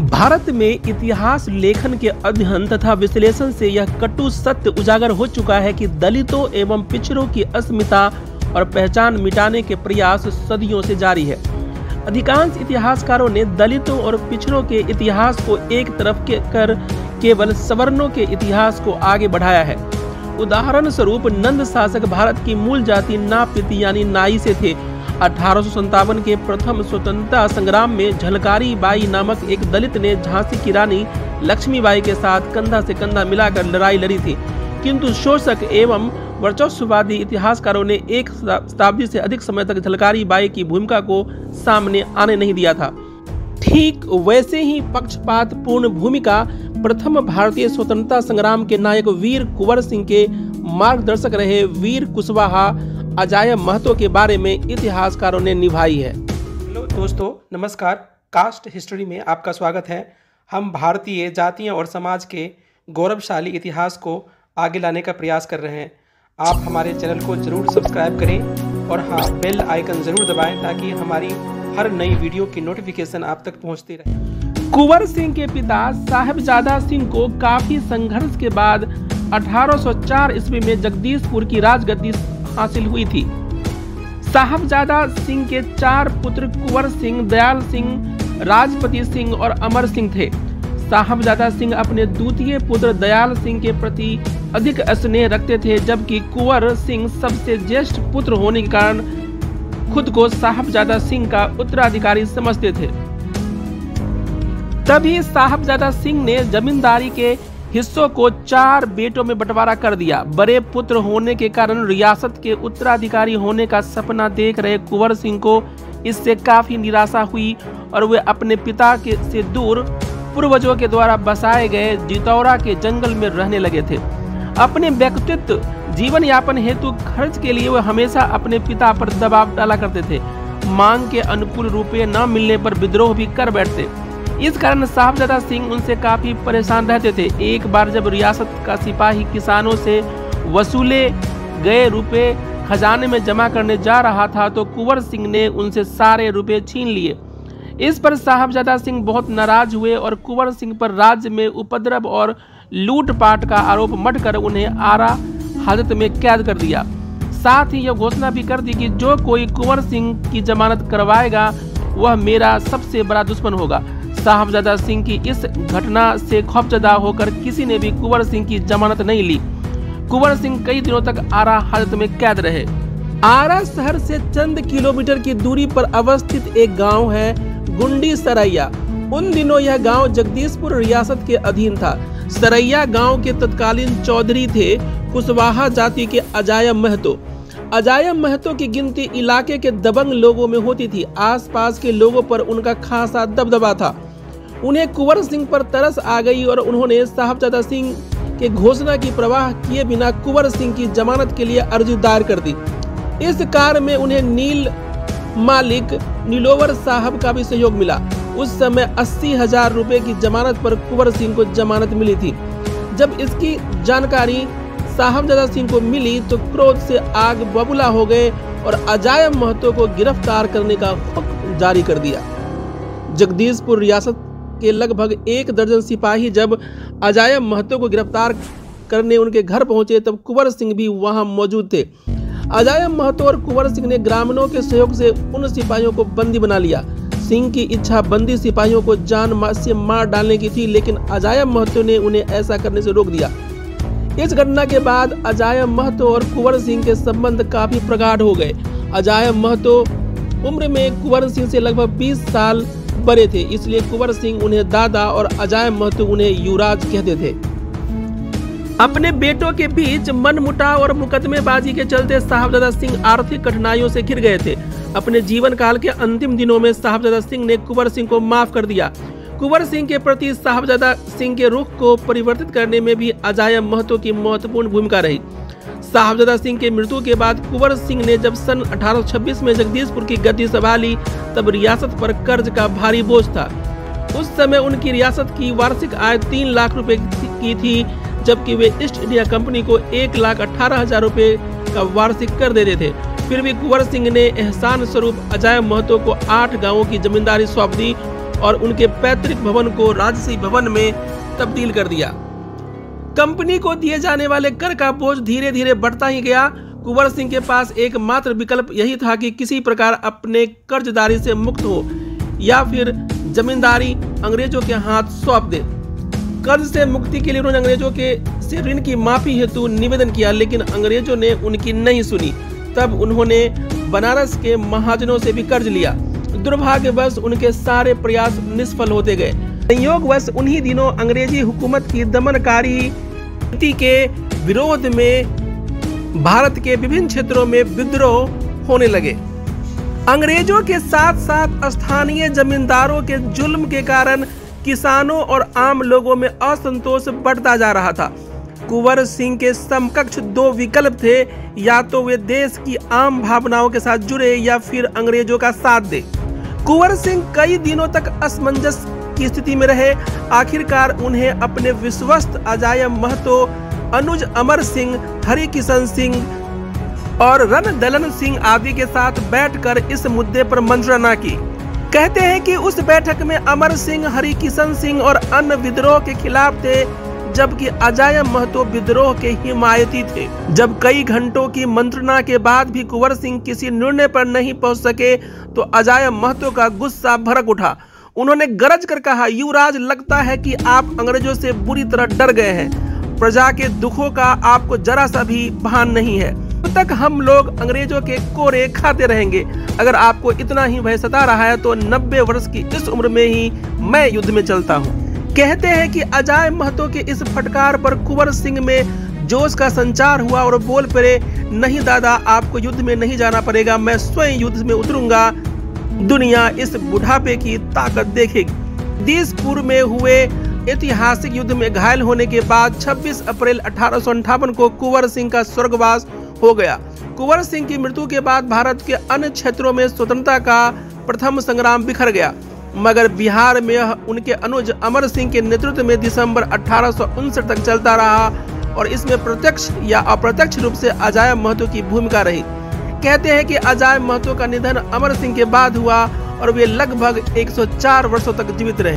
भारत में इतिहास लेखन के अध्ययन तथा विश्लेषण से यह कटु सत्य उजागर हो चुका है कि दलितों एवं पिछड़ों की अस्मिता और पहचान मिटाने के प्रयास सदियों से जारी है। अधिकांश इतिहासकारों ने दलितों और पिछड़ों के इतिहास को एक तरफ कर केवल सवर्णों के इतिहास को आगे बढ़ाया है। उदाहरण स्वरूप नंद शासक भारत की मूल जाति नापित यानी नाई से थे। 1857 के प्रथम स्वतंत्रता संग्राम में झलकारी बाई नामक एक दलित ने झांसी की रानी लक्ष्मीबाई के साथ कंधा से कंधा मिलाकर लड़ाई लड़ी थी, किंतु शोषक एवं वर्चस्ववादी इतिहासकारों ने एक शताब्दी से अधिक समय तक झलकारी बाई की भूमिका को सामने आने नहीं दिया था। ठीक वैसे ही पक्षपातपूर्ण भूमिका प्रथम भारतीय स्वतंत्रता संग्राम के नायक वीर कुंवर सिंह के मार्गदर्शक रहे वीर कुशवाहा अजाय महतो के बारे में इतिहासकारों ने निभाई है। हेलो दोस्तों, नमस्कार। कास्ट हिस्ट्री में आपका स्वागत है। हम भारतीय जातियों और समाज के गौरवशाली इतिहास को आगे लाने का प्रयास कर रहे हैं। आप हमारे चैनल को जरूर सब्सक्राइब करें और हाँ, बेल आइकन जरूर दबाएं ताकि हमारी हर नई वीडियो की नोटिफिकेशन आप तक पहुंचती रहे। कुंवर सिंह के पिता साहिबजादा सिंह को काफी संघर्ष के बाद 1804 ईस्वी में जगदीशपुर की राजगद्दी हासिल हुई थी। साहिबजादा सिंह के 4 पुत्र कुंवर सिंह, दयाल सिंह, राजपति सिंह और अमर सिंह थे। साहिबजादा सिंह अपने द्वितीय पुत्र दयाल सिंह के प्रति अधिक स्नेह रखते थे, जबकि कुंवर सिंह सबसे ज्येष्ठ पुत्र होने के कारण खुद को साहिबजादा सिंह का उत्तराधिकारी समझते थे। तभी साहिबजादा सिंह ने जमींदारी के हिस्सों को 4 बेटों में बंटवारा कर दिया। बड़े पुत्र होने के कारण रियासत के उत्तराधिकारी होने का सपना देख रहे कुंवर सिंह को इससे काफी निराशा हुई और वे अपने पिता से दूर पूर्वजों के द्वारा बसाए गए जितौरा के जंगल में रहने लगे थे। अपने व्यक्तित्व जीवन यापन हेतु खर्च के लिए वे हमेशा अपने पिता पर दबाव डाला करते थे। मांग के अनुकूल रुपये न मिलने पर विद्रोह भी कर बैठते। इस कारण साहिबजादा सिंह उनसे काफी परेशान रहते थे। एक बार जब रियासत का सिपाही किसानों से वसूले गए रुपए खजाने में जमा करने जा रहा था तो कुंवर सिंह ने उनसे सारे रुपए छीन लिए। इस पर साहिबजादा सिंह बहुत नाराज हुए और कुंवर सिंह पर राज्य में उपद्रव और लूटपाट का आरोप मढ़कर उन्हें आरा हाजत में कैद कर दिया। साथ ही यह घोषणा भी कर दी कि जो कोई कुंवर सिंह की जमानत करवाएगा वह मेरा सबसे बड़ा दुश्मन होगा। साहिबजादा सिंह की इस घटना से खौफजदा होकर किसी ने भी कुंवर सिंह की जमानत नहीं ली। कुंवर सिंह कई दिनों तक आरा हाजत में कैद रहे। आरा शहर से चंद किलोमीटर की दूरी पर अवस्थित एक गांव है गुंडी सरैया। उन दिनों यह गांव जगदीशपुर रियासत के अधीन था। सरैया गांव के तत्कालीन चौधरी थे कुशवाहा जाति के अजाय महतो। अजाय महतो की गिनती इलाके के दबंग लोगों में होती थी। आसपास के लोगों पर उनका खासा दबदबा था। उन्हें कुंवर सिंह पर तरस आ गई और उन्होंने साहिबजादा सिंह के घोषणा की परवाह किए बिना कुंवर सिंह की जमानत के लिए अर्जी दायर कर दी। इस कार्य में उन्हें नील मालिक नीलोवर साहब का भी सहयोग मिला। उस समय 80,000 रुपए की जमानत पर कुंवर सिंह को जमानत मिली थी। जब इसकी जानकारी साहिबजादा सिंह को मिली तो क्रोध से आग बबूला हो गए और अजाय महतो को गिरफ्तार करने का हुक्म जारी कर दिया। जगदीशपुर रियासत के लगभग 1 दर्जन सिपाही जब अजाय महतो को गिरफ्तार करने उनके घर पहुंचे तब कुंवर सिंह भी वहां मौजूद थे। अजाय महतो और कुंवर सिंह ने ग्रामीणों के सहयोग से उन सिपाहियों को बंदी बना लिया। सिंह की इच्छा बंदी सिपाहियों को जान से मार डालने की थी, लेकिन अजाय महतो ने उन्हें ऐसा करने से रोक दिया। इस घटना के बाद अजाय महतो और कुंवर सिंह के संबंध काफी प्रगाढ़ हो गए। अजाय महतो उम्र में कुंवर सिंह से लगभग 20 साल बड़े थे, इसलिए कुंवर सिंह उन्हें दादा और अजाय महतो उन्हें युवराज कहते थे। अपने बेटों के बीच मनमुटाव और मुकदमेबाजी के चलते साहिबजादा सिंह आर्थिक कठिनाइयों से घिर गए थे। अपने जीवन काल के अंतिम दिनों में साहिबजादा सिंह ने कुंवर सिंह को माफ कर दिया। कुंवर सिंह के प्रति साहिबजादा सिंह के रुख को परिवर्तित करने में भी अजाय महतो की महत्वपूर्ण भूमिका रही। साहिबजादा सिंह के मृत्यु के बाद कुंवर सिंह ने जब सन 1826 में जगदीशपुर की गद्दी संभाली तब रियासत पर कर्ज का भारी बोझ था। उस समय उनकी रियासत की वार्षिक आय 3 लाख रुपए की थी, जबकि वे ईस्ट इंडिया कंपनी को 1,18,000 रुपए का वार्षिक कर देते थे। फिर भी कुंवर सिंह ने एहसान स्वरूप अजाय महतो को 8 गांवों की जमींदारी सौंप दी और उनके पैतृक भवन को राजसी भवन में तब्दील कर दिया। कंपनी को दिए जाने वाले कर का बोझ धीरे धीरे बढ़ता ही गया। कुंवर सिंह के पास एकमात्र विकल्प यही था कि किसी प्रकार अपने कर्जदारी से मुक्त हो या फिर जमींदारी अंग्रेजों के हाथ सौंप दे। कर्ज से मुक्ति के लिए उन्होंने अंग्रेजों के से ऋण की माफी हेतु निवेदन किया, लेकिन अंग्रेजों ने उनकी नहीं सुनी। तब उन्होंने बनारस के महाजनों से भी कर्ज लिया। दुर्भाग्यवश उनके सारे प्रयास निष्फल होते गए। संयोगवश उन्हीं दिनों अंग्रेजी हुकूमत की दमनकारी नीति के विरोध में भारत के विभिन्न क्षेत्रों में विद्रोह होने लगे। अंग्रेजों के साथ साथ स्थानीय जमींदारों के जुल्म के कारण किसानों और आम लोगों में असंतोष बढ़ता जा रहा था। कुंवर सिंह के समकक्ष दो विकल्प थे, या तो वे देश की आम भावनाओं के साथ जुड़े या फिर अंग्रेजों का साथ दे। कुंवर सिंह कई दिनों तक असमंजस की स्थिति में रहे। आखिरकार उन्हें अपने विश्वस्त अजाय महतो, अनुज अमर सिंह, हरिकिशन सिंह और रणदलन सिंह आदि के साथ बैठकर इस मुद्दे पर मंत्रणा की। कहते हैं कि उस बैठक में अमर सिंह, हरिकिशन सिंह और अन्य विद्रोह के खिलाफ थे, जबकि अजाय महतो विद्रोह के हिमायती थे। जब कई घंटों की मंत्रणा के बाद भी कुंवर सिंह किसी निर्णय पर नहीं पहुंच सके तो अजाय महतो का गुस्सा भड़क उठा। उन्होंने गरज कर कहा, युवराज, लगता है कि आप अंग्रेजों से बुरी तरह डर गए हैं। प्रजा के दुखों का आपको जरा सा भी भान नहीं है। तब तक हम लोग अंग्रेजों के कोरे खाते रहेंगे। अगर आपको इतना ही भय सता रहा है तो 90 वर्ष की इस उम्र में ही मैं युद्ध में चलता हूँ। कहते हैं कि अजाय महतो के इस फटकार पर कुंवर सिंह में जोश का संचार हुआ और बोल पड़े, नहीं दादा, आपको युद्ध में नहीं जाना पड़ेगा, मैं स्वयं युद्ध में उतरूंगा। दुनिया इस बुढ़ापे की ताकत देखेगी। दिसपुर में हुए ऐतिहासिक युद्ध में घायल होने के बाद 26 अप्रैल 1858 को कुंवर सिंह का स्वर्गवास हो गया। कुंवर सिंह की मृत्यु के बाद भारत के अन्य क्षेत्रों में स्वतंत्रता का प्रथम संग्राम बिखर गया, मगर बिहार में उनके अनुज अमर सिंह के नेतृत्व में दिसंबर 1859 तक चलता रहा और इसमें प्रत्यक्ष या अप्रत्यक्ष रूप से अजाय महतो की भूमिका रही। कहते हैं कि अजाय महतो का निधन अमर सिंह के बाद हुआ और वे लगभग 104 वर्षों तक जीवित रहे।